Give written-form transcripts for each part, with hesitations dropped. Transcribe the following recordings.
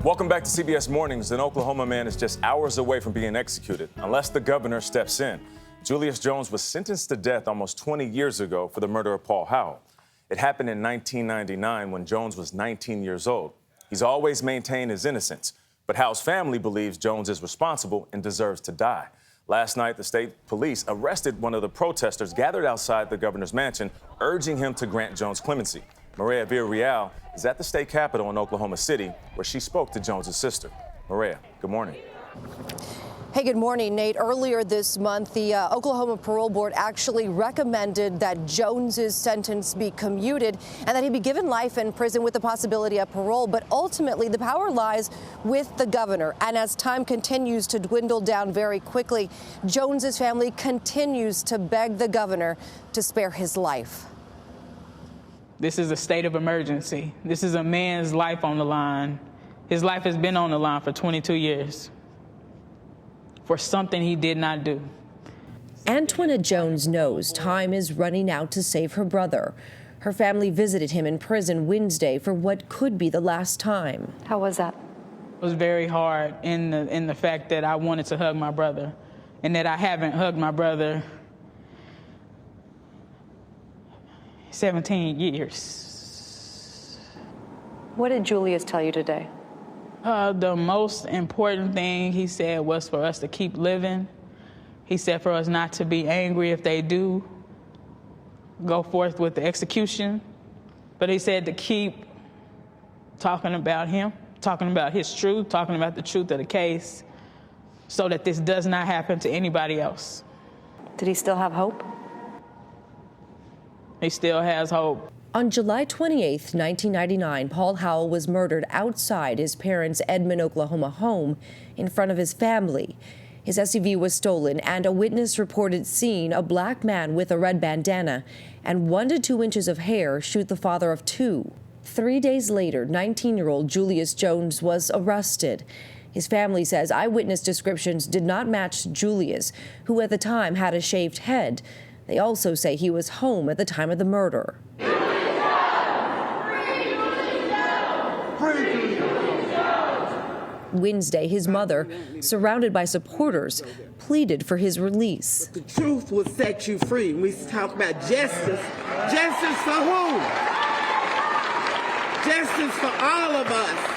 Welcome back to CBS Mornings. An Oklahoma man is just hours away from being executed, unless the governor steps in. Julius Jones was sentenced to death almost 20 years ago for the murder of Paul Howell. It happened in 1999 when Jones was 19 years old. He's always maintained his innocence, but Howell's family believes Jones is responsible and deserves to die. Last night, the state police arrested one of the protesters gathered outside the governor's mansion, urging him to grant Jones clemency. Maria Villarreal is at the state capitol in Oklahoma City, where she spoke to Jones' sister. Maria, good morning. Hey, good morning, Nate. Earlier this month, the Oklahoma Parole Board actually recommended that Jones's sentence be commuted and that he be given life in prison with the possibility of parole. But ultimately, the power lies with the governor. And as time continues to dwindle down very quickly, Jones's family continues to beg the governor to spare his life. This is a state of emergency. This is a man's life on the line. His life has been on the line for 22 years for something he did not do. Antoinette Jones knows time is running out to save her brother. Her family visited him in prison Wednesday for what could be the last time. How was that? It was very hard in the fact that I wanted to hug my brother and that I haven't hugged my brother 17 years. What did Julius tell you today? The most important thing he said was for us to keep living. He said for us not to be angry if they do go forth with the execution. But he said to keep talking about him, talking about his truth, talking about the truth of the case, so that this does not happen to anybody else. Did he still have hope? He still has hope. On July 28, 1999, Paul Howell was murdered outside his parents' Edmond, Oklahoma home in front of his family. His SUV was stolen, and a witness reported seeing a black man with a red bandana and 1 to 2 inches of hair shoot the father of 2. 3 days later, 19-year-old Julius Jones was arrested. His family says eyewitness descriptions did not match Julius, who at the time had a shaved head. They also say he was home at the time of the murder. Wednesday, his mother, surrounded by supporters, pleaded for his release. The truth will set you free. We talk about justice. Justice for who? Justice for all of us.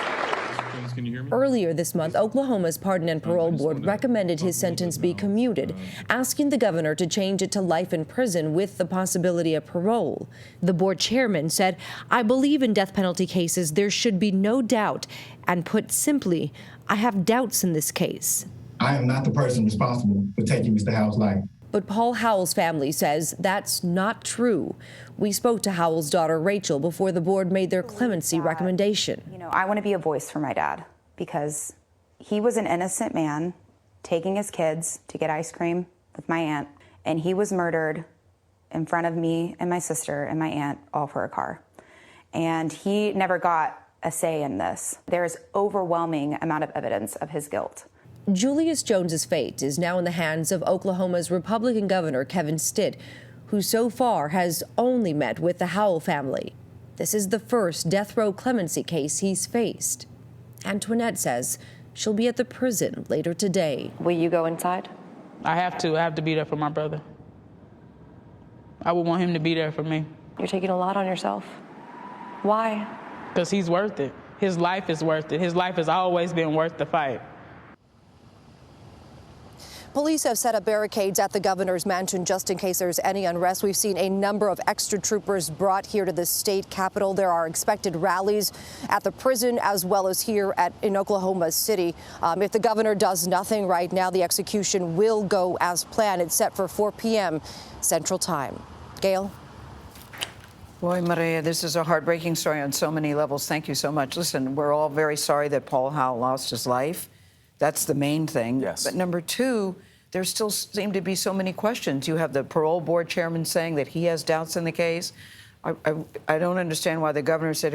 Can you hear me? Earlier this month, Oklahoma's Pardon and Parole Board recommended his sentence be commuted, asking the governor to change it to life in prison with the possibility of parole. The board chairman said, "I believe in death penalty cases there should be no doubt, and put simply, I have doubts in this case." I am not the person responsible for taking Mr. Howell's life. But Paul Howell's family says that's not true. We spoke to Howell's daughter, Rachel, before the board made their clemency recommendation. You know, I want to be a voice for my dad because he was an innocent man taking his kids to get ice cream with my aunt, and he was murdered in front of me and my sister and my aunt, all for a car. And he never got a say in this. There's overwhelming amount of evidence of his guilt. Julius Jones's fate is now in the hands of Oklahoma's Republican Governor Kevin Stitt, who so far has only met with the Howell family. This is the first death row clemency case he's faced. Antoinette says she'll be at the prison later today. Will you go inside? I have to be there for my brother. I would want him to be there for me. You're taking a lot on yourself. Why? Because he's worth it. His life is worth it. His life has always been worth the fight. Police have set up barricades at the governor's mansion just in case there's any unrest. We've seen a number of extra troopers brought here to the state capitol. There are expected rallies at the prison as well as here in Oklahoma City. If the governor does nothing right now, the execution will go as planned. It's set for 4 p.m. Central Time. Gayle? Boy, Maria, this is a heartbreaking story on so many levels. Thank you so much. Listen, we're all very sorry that Paul Howell lost his life. That's the main thing. Yes. But number two, there still seem to be so many questions. You have the parole board chairman saying that he has doubts in the case. I don't understand why the governor said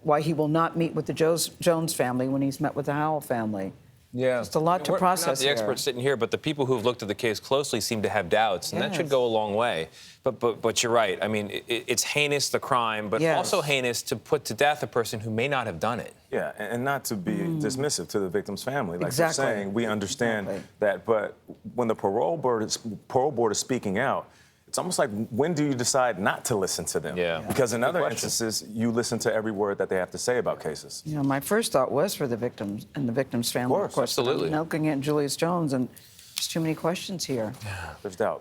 why he will not meet with the Jones family when he's met with the Howell family. Yeah. Just a lot to We're process not the here. experts sitting here, but the people who've looked at the case closely seem to have doubts, and that should Yes. go a long way. But you're right. I mean, it's heinous, the crime, but Yes. also heinous to put to death a person who may not have done it. Yeah, and not to be dismissive to the victim's family. Like Exactly. you're saying, we understand Exactly. that, but when the parole board is speaking out, it's almost like, when do you decide not to listen to them? Yeah. Because in Good other question. instances, you listen to every word that they have to say about cases. You know, my first thought was for the victims and the victim's family. Of course, but I'm absolutely. looking at Julius Jones, and there's too many questions here. There's doubt.